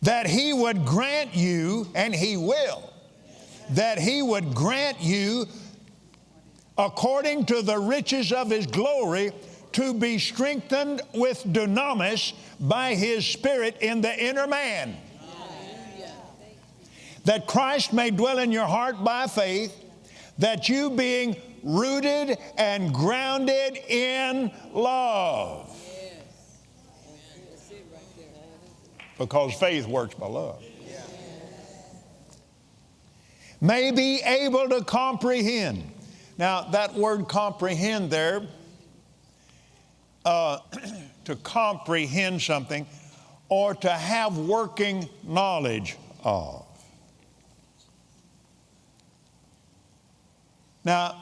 that He would grant you, and He will, that He would grant you according to the riches of His glory to be strengthened with dunamis by His Spirit in the inner man. That Christ may dwell in your heart by faith, that you being rooted and grounded in love. Because faith works by love. May be able to comprehend. Now, that word comprehend there, to comprehend something or to have working knowledge of. Now,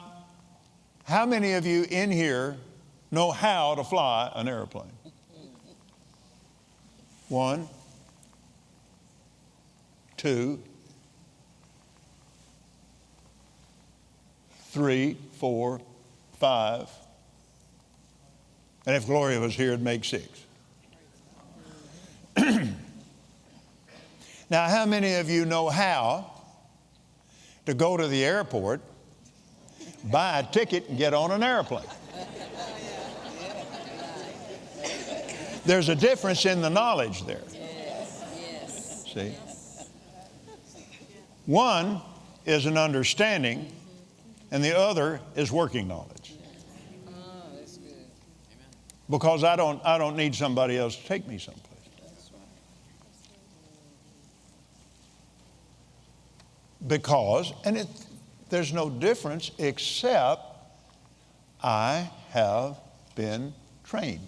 how many of you in here know how to fly an airplane? 1, 2, 3, 4, 5. And if Gloria was here, it'd make 6. Now, how many of you know how to go to the airport, buy a ticket, and get on an airplane? There's a difference in the knowledge there. See? One is an understanding, and the other is working knowledge. Because I don't need somebody else to take me someplace. Because, and there's no difference except I have been trained.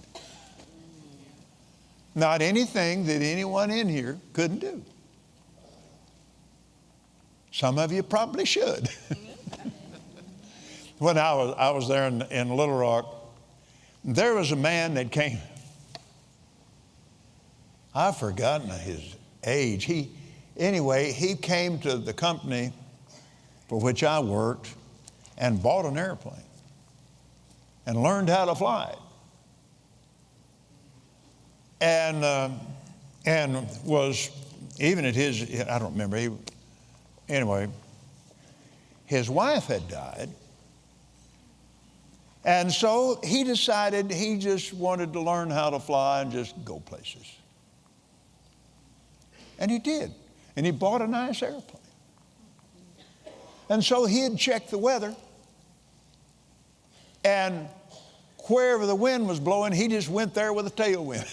Not anything that anyone in here couldn't do. Some of you probably should. When I was there in Little Rock, there was a man that came. I've forgotten his age. He came to the company for which I worked and bought an airplane and learned how to fly it. And was, even at his, I don't remember, anyway, his wife had died. And so he decided he just wanted to learn how to fly and just go places. And he did. And he bought a nice airplane. And so he had checked the weather. And wherever the wind was blowing, he just went there with a tailwind.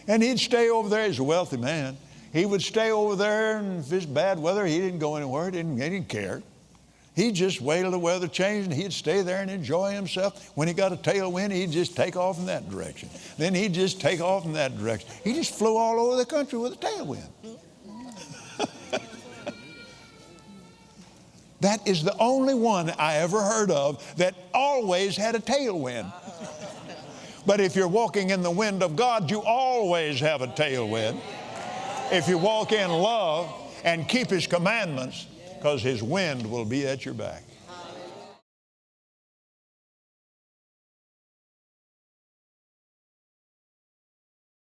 And he'd stay over there. He's a wealthy man. He would stay over there, and if it's bad weather, he didn't go anywhere. He didn't care. He'd just wait till the weather changed, and he'd stay there and enjoy himself. When he got a tailwind, he'd just take off in that direction. Then he'd just take off in that direction. He just flew all over the country with a tailwind. That is the only one I ever heard of that always had a tailwind. But if you're walking in the wind of God, you always have a tailwind. If you walk in love and keep His commandments, because His wind will be at your back.